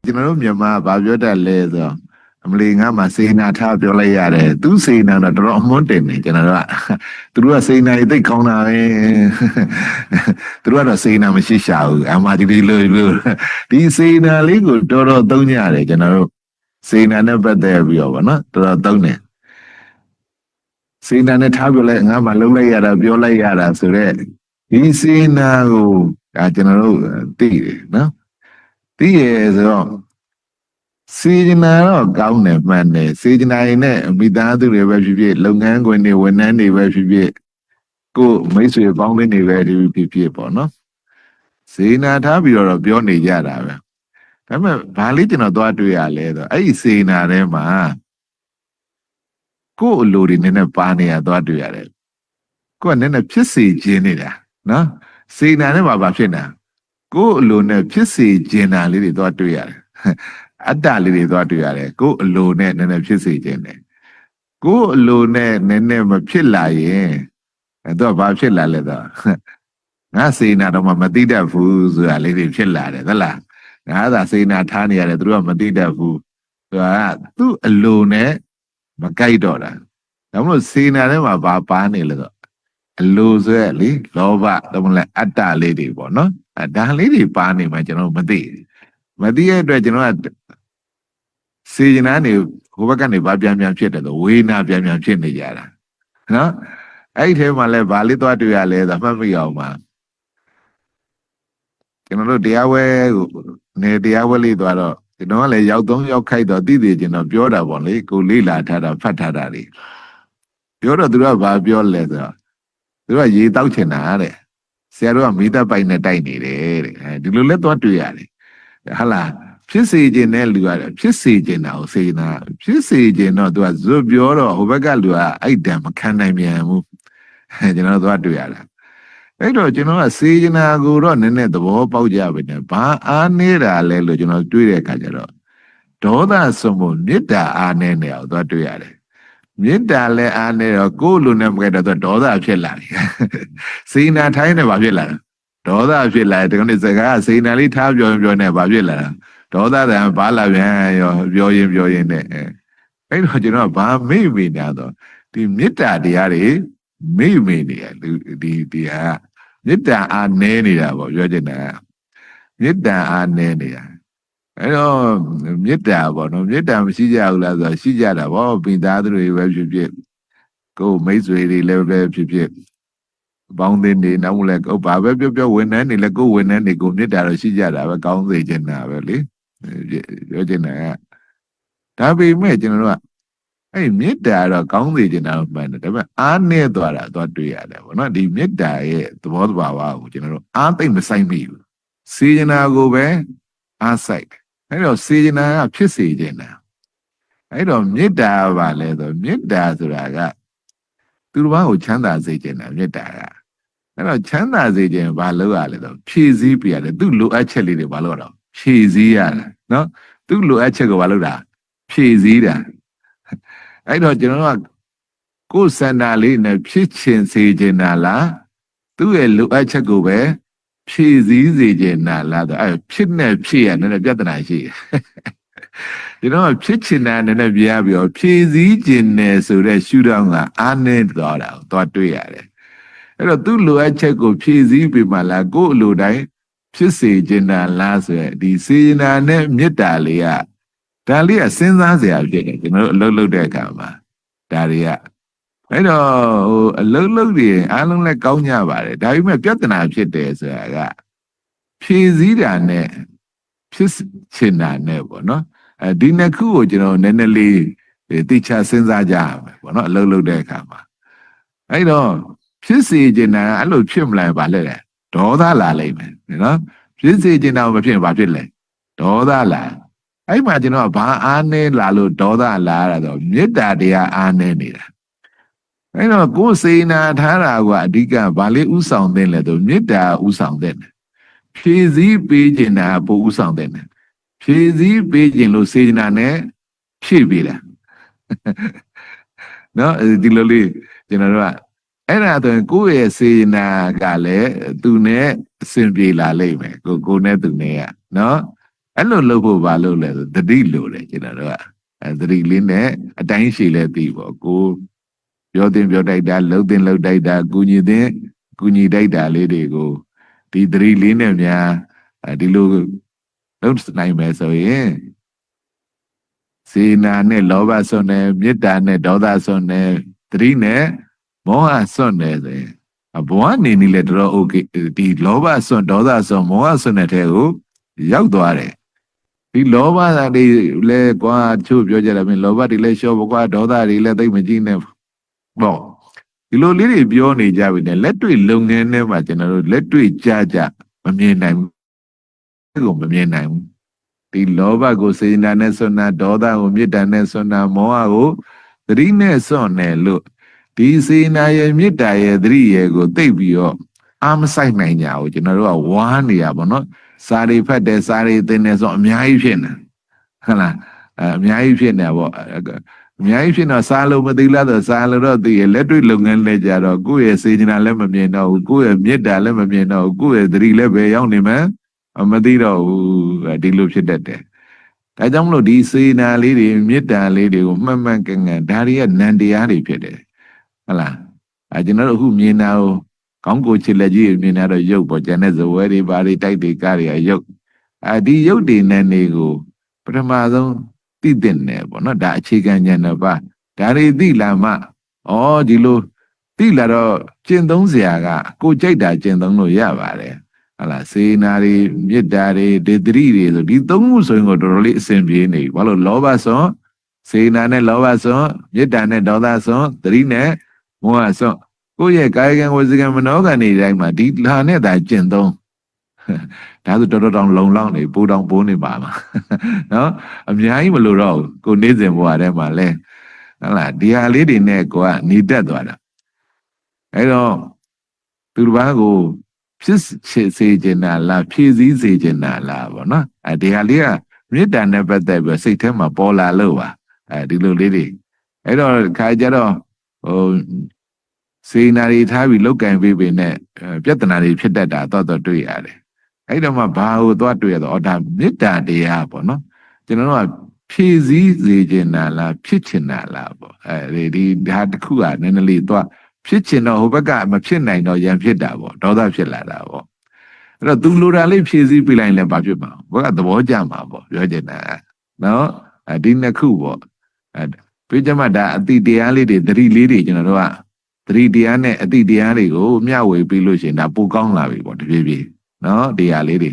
ကျွန်တော်တို့မြန်မာဘာပြောတတ်လဲဆိုတော့အမလီငါမှစေနာထားပြောလိုက်ရတယ်သူစေနာတော့တော်တော်အမွှန်းတင်နေကျွန်တော်တို့ကသူတို့ကစေနာသိကောင်းတာပဲသူတို့ကတော့စေနာမရှိရှာဘူးအမှဒီလိုဒီစေနာလေးကိုတော်တော်သုံးကြတယ်ကျွန်တော်တို့စေနာနဲ့ပတ်သက်ပြီးတော့ဗောနော်တော်တော်သုံးတယ်စေနာနဲ့ထားပြောလိုက်ငါမှလုံးလိုက်ရတာပြောလိုက်ရတာဆိုတော့ဒီစေနာကိုဒါကျွန်တော်တို့သိတယ်နော်သိရဆိုတော့စေတနာတော့ကောင်းတယ်မှန်တယ်စေတနာရင်နဲ့မိသားစုတွေပဲဖြစ်ဖြစ်လုပ်ငန်းခွင်တွေဝန်ထမ်းတွေပဲဖြစ်ဖြစ်ကိုမိတ်ဆွေပေါင်းသင်းတွေပဲဖြစ်ဖြစ်ပေါ့နော်စေနာထားပြီးတော့ပြောနေကြတာပဲဒါပေမဲ့ဘာလေးကျွန်တော်သွားတွေ့ရလဲဆိုအဲ့ဒီစေနာထဲမှာကို့အလိုတွေနည်းနည်းပါနေရသွားတွေ့ရတယ်ကိုကနည်းနည်းဖြစ်စေခြင်းနေတာနော်စေနာထဲမှာဘာဖြစ်နေတာကို့အလိုနဲ့ဖြစ်စေခြင်းတာလေးတွေသွားတွေ့ရတယ်အတ္တလေးတွေသွားတွေ့ရတယ်ကို့အလိုနဲ့နည်းနည်းဖြစ်စေခြင်းတယ်ကို့အလိုနဲ့နည်းနည်းမဖြစ်လာရင်တော့ဘာဖြစ်လာလဲတော့ငါစေနာတော့မသိတတ်ဘူးဆိုတာလေးတွေဖြစ်လာတယ်ဟုတ်လားငါသာစေနာထားနေရတယ်သူတို့ကမသိတတ်ဘူးဆိုတာသူ့အလိုနဲ့မကြိုက်တော့တာဒါမှမဟုတ်စေနာထဲမှာဘာပါနေလဲတော့အလိုဆိုရလေလောဘတော့မလဲအတ္တလေးတွေပေါ့နော်ဒါလေးတွေပါနေမှကျွန်တော်မသိတဲ့အတွက်ကျွန်တော်ကစေချနာနေဟိုဘက်ကနေဘာပြန်ဖြစ်တယ်ဆိုဝေနာပြန်ဖြစ်နေကြတာနော်အဲ့ဒီထဲမှာလဲဘာလေးသွားတွေ့ရလဲဆိုမှတ်မိအောင်ပါကျွန်တော်တို့တရားဝဲနေတရားဝဲလေးသွားတော့ကျွန်တော်ကလည်းရောက်3ရောက်ခိုက်တော့သိကျွန်တော်ပြောတာပေါ့လေကိုလေးလာထားတာဖတ်ထားတာတွေပြောတော့သူတို့ကဘာပြောလဲဆိုတော့သူတို့ကရေတောက်ချင်တာတဲ့ဆရာတို့ကမိသက်ပိုက်နဲ့တိုက်နေတယ်တဲ့ဒီလိုလဲသွားတွေ့ရတယ်ဟာလားဖြစ်စေခြင်းနဲ့လူရတယ်ဖြစ်စေခြင်းတာကိုစေနာဖြစ်စေခြင်းတော့သူကဇွတ်ပြောတော့ဟိုဘက်ကလူကအဲ့တံမခံနိုင်ပြန်ဘူးကျွန်တော်သွားတွေ့ရတာအဲ့တော့ကျွန်တော်ကစေနာကိုတော့နည်းနည်းသဘောပေါက်ကြပါနဲ့ဘာအားနေတာလဲလို့ကျွန်တော်တွေ့တဲ့အခါကျတော့ဒေါသစွန်ဖို့မေတ္တာအားနေနေအောင်သွားတွေ့ရတယ်မေတ္တာလည်းအားနေတော့ကိုယ်လိုနဲ့မကြတော့ဒေါသဖြစ်လာပြီစေနာထိုင်းနေပါဖြစ်လာတာဒေါသဖြစ်လာတယ်ဒီကနေ့စကားစေနာလေးထားပြောနေပါဖြစ်လာတာဒေါသတန်ဘာလာပြန်ရောပြောရင်နဲ့အဲ့တော့ကျွန်တော်ဘာမေ့မိနေတော့ဒီမေတ္တာတရားတွေမေ့မိနေတယ်ဒီဟာမေတ္တာအားနည်းနေတာပေါ့ပြောချင်တာမေတ္တာအားနည်းနေတာအဲ့တော့မေတ္တာပေါ့နော်မေတ္တာမရှိကြဘူးလားဆိုတော့ရှိကြတာပေါ့ပိသားသူတွေပဲဖြစ်ဖြစ်ကိုယ်မိတ်ဆွေတွေလည်းပဲဖြစ်ဖြစ်ပေါင်းသင်းနေနောက်လည်းကိုယ်ဘာပဲပြောဝန်ထမ်းတွေလည်းကိုယ်ဝန်ထမ်းတွေကိုမေတ္တာတော့ရှိကြတာပဲကောင်းစေချင်တာပဲလေပြောချင်တာဒါပေမဲ့ကျွန်တော်တို့ကအဲ့မေတ္တာတော့ကောင်းစေချင်တာမှန်တယ်ဒါပေမဲ့အားနည်းသွားတာသွားတွေ့ရတယ်ပေါ့နော်ဒီမေတ္တာရဲ့သဘောတဘာဝကိုကျွန်တော်တို့အားသိမ့်မဆိုင်မိဘူးစေချင်တာကိုပဲအားဆိုင်အဲ့တော့စေချင်တာကဖြစ်စေချင်တာအဲ့တော့မေတ္တာပါလဲဆိုမေတ္တာဆိုတာကသူတစ်ပါးကိုချမ်းသာစေချင်တာမေတ္တာကအဲ့တော့ချမ်းသာစေချင်ဘာလုပ်ရလဲဆိုဖြည့်ဆည်းပြရတယ်သူ့လိုအပ်ချက်လေးတွေဘာလုပ်တော့ဖြည့်ဆည်းရတာနော်သူ့လိုအပ်ချက်ကိုဘာလုပ်တာဖြည့်ဆည်းတာအဲ့တော့ကျွန်တော်ကကိုယ်စန္ဒာလေးနဲ့ဖြစ်ချင်စေချင်တာလားသူ့ရဲ့လိုအပ်ချက်ကိုပဲဖြည့်ဆည်းစေချင်တာလားဆိုအဲ့ဖြစ်နဲ့ဖြည့်ရတဲ့ပြဿနာရှိတယ်ကျွန်တော်ဖြစ်ချင်တာနဲ့ပြရပြီးတော့ဖြည့်ဆည်းခြင်းနဲ့ဆိုတဲ့ရှုထောင့်ကအားနည်းသွားတာကိုသွားတွေ့ရတယ်အဲ့တော့သူ့လိုအပ်ချက်ကိုဖြည့်ဆည်းပြီးမှလားကိုယ်အလိုတိုင်းဖြစ်စေခြင်းတာလားဆိုရယ်ဒီစေနာနဲ့မေတ္တာလေးကဒါလေးကစဉ်းစားစရာဖြစ်တယ်ကျွန်တော်တို့အလုပ်လုပ်တဲ့အခါမှာဒါတွေကအဲ့တော့ဟိုအလုပ်လုပ်တွေအားလုံးလည်းကောင်းကြပါတယ်ဒါပေမဲ့ပြဿနာဖြစ်တယ်ဆိုတာကဖြည့်ဆည်းတာနဲ့ဖြစ်ချင်တာနဲ့ပေါ့နော်ဒီနှစ်ခုကိုကျွန်တော်နည်းနည်းလေးသိချစဉ်းစားကြရမယ်ပေါ့နော်အလုပ်လုပ်တဲ့အခါမှာအဲ့တော့ဖြစ်စေချင်တာအဲ့လိုဖြစ်မလာပါလေဒေါသလာလိမ့်မယ်နော်ဖြစ်စေချင်တာမဖြစ်ဘာဖြစ်လဲဒေါသလာအဲ့မှာကျွန်တော်ဘာအားနည်းလာလို့ဒေါသလာရတာဆိုမေတ္တာတရားအားနည်းနေတာအဲ့တော့ကိုယ်စေနာထားတာကအဓိကဘာလေးဥဆောင်သင့်လဲဆိုမေတ္တာဥဆောင်သင့်တယ်ဖြည့်ဆည်းပေးခြင်းတာပိုဥဆောင်သင့်တယ်ဖြည့်ဆည်းပေးခြင်းလို့စေနာနဲ့ဖြည့်ပေးတာနော်ဒီလိုလေးကျွန်တော်တို့ကအဲ့ဒါဆိုရင်ကိုယ့်ရဲ့စေနာကလည်းသူနဲ့အစဉ်ပြေလာလိမ့်မယ်ကိုနဲ့သူနဲ့ကနော် အဲ့လိုလုပ်ဖို့ဘာလုပ်လဲဆိုသတိလိုတယ်ကျွန်တော်တို့ကသတိလေးနဲ့အတိုင်းရှိလဲသိပေါ့ကိုပြောတင်ပြောတိုက်တာလှုပ်တင်လှုပ်တိုက်တာကုညီတင်ကုညီတိုက်တာလေးတွေကိုဒီသတိလေးနဲ့များဒီလိုလုပ်နိုင်မယ်ဆိုရင်စေနာနဲ့လောဘစွန့်တယ်မေတ္တာနဲ့ဒေါသစွန့်တယ်သတိနဲ့မောဟစွန့်တယ်ဆိုရင်ဘဝနေနေလဲတော်တော်โอเคဒီလောဘစွန့်ဒေါသစွန့်မောဟစွန့်တဲ့ထဲကိုရောက်သွားတယ်ဒီလောဘတွေလဲကွာချို့ပြောကြတယ်မင်းလောဘတွေလဲရှော့ဘကွာဒေါသတွေလဲသိမကြည့်နဲ့ပေါ့ဒီလိုလေးတွေပြောနေကြပြီနဲ့လက်တွေ့လုပ်ငန်းထဲမှာကျွန်တော်တို့လက်တွေ့ကြကြမမြင်နိုင်ဘူးကိုမမြင်နိုင်ဘူးဒီလောဘကိုစေနာနဲ့စွန့်တာဒေါသကိုမေတ္တာနဲ့စွန့်တာမောဟကိုသတိနဲ့စွန့်တယ်လို့ဒီစေနာရဲ့မေတ္တာရဲ့သတိရဲ့ကိုသိပြီးတော့အားမဆိုင်နိုင်ကြဘူးကျွန်တော်တို့ကဝါးနေရပါတော့စာရီဖတ်တယ်စာရီသင်တယ်ဆိုအများကြီးဖြစ်နေဟုတ်လားအများကြီးဖြစ်နေပေါ့အများကြီးဖြစ်တော့စားလို့မသိလားဆိုစားလို့တော့သိရလက်တွေ့လုပ်ငန်းလဲကြတော့ကိုယ့်ရဲ့စေနာလည်းမမြင်တော့ဘူးကိုယ့်ရဲ့မေတ္တာလည်းမမြင်တော့ဘူးကိုယ့်ရဲ့သတိလည်းပဲရောက်နေမှမသိတော့ဘူးဒီလိုဖြစ်တတ်တယ်ဒါကြောင့်မလို့ဒီစေနာလေးတွေမေတ္တာလေးတွေကိုမှန်မှန်ကန်ကန်ဒါတွေကနန္တရားတွေဖြစ်တယ်ဟုတ်လားကျွန်တော်တို့အခုမြင်တာကိုကောင်းကိုချစ်လက်ကြီးမြင်တာတော့ရုပ်ပေါ့ကျန်တဲ့ဇဝဲတွေဘာတွေတိုက်တွေကားတွေရုပ်ဒီရုပ်တွေနဲ့နေကိုပထမဆုံးသိတဲ့နယ်ပေါ့နော်ဒါအခြေခံဉာဏ်တော့ပါဒါတွေသိလာမှဒီလိုသိလာတော့ကျင့်သုံးစရာကကိုကြိုက်တာကျင့်သုံးလို့ရပါတယ်ဟုတ်လားစေနာတွေမေတ္တာတွေဒေသတိတွေဆိုဒီသုံးခုဆိုရင်ကိုတော်တော်လေးအဆင်ပြေနေပြီဘာလို့လောဘစွန်းစေနာနဲ့လောဘစွန်းမေတ္တာနဲ့ဒေါသစွန်းသတိနဲ့မောဟစွန်းကိုယ့်ရဲ့ကာယကံဝစီကံမနောကံတွေတိုင်းမှာဒီလာနဲ့သာကျင့်သုံးဒါဆိုတော်တော်တောင်လုံလောက်နေပိုးတောင်ပိုးနေပါမှာနော်အများကြီးမလို့တော့ကိုနေစဉ်ဘဝထဲမှာလဲဟုတ်လားဒီဟာလေးတွေနဲ့ကိုကနေတတ်သွားတာအဲ့တော့သူတစ်ပါးကိုဖြစ်စေချင်တာလားဖြည့်စည်းစေချင်တာလားပေါ့နော်ဒီဟာလေးကမေတ္တာနဲ့ပတ်သက်ပြီးစိတ်ထဲမှာပေါ်လာလို့ပါဒီလိုလေးတွေအဲ့တော့ခါကြတော့စေနာတွေထားပြီးလောက်ကင်ပေးပေနဲ့ပြဿနာတွေဖြစ်တတ်တာတော့တွေ့ရတယ်အဲ့တော့မှဘာကိုသွားတွေ့ရတော့ဒါမေတ္တာတရားပေါ့နော်ကျွန်တော်တို့ကဖြည့်စည်းစေချင်တာလားဖြစ်ချင်တာလားပေါ့ဒီဒါတစ်ခုကနည်းနည်းလေးသွားဖြစ်ချင်တော့ဟိုဘက်ကမဖြစ်နိုင်တော့ရန်ဖြစ်တာပေါ့ဒေါသဖြစ်လာတာပေါ့အဲ့တော့သူလိုတာလေးဖြည့်စည်းပြလိုက်လဲဘာဖြစ်မှာဘက်ကသဘောကျမှာပေါ့ပြောချင်တာနော်ဒီနှစ်ခုပေါ့ပြကြမှာဒါအတိတရားလေးတွေသတိလေးတွေကျွန်တော်တို့ကသတိတရားနဲ့အတိတရားတွေကိုမျှဝေပြီးလို့ရှိရင်ဒါပိုကောင်းလာပြီပေါ့တပြေးပြေးနော်ဒီဟာလေးတွေ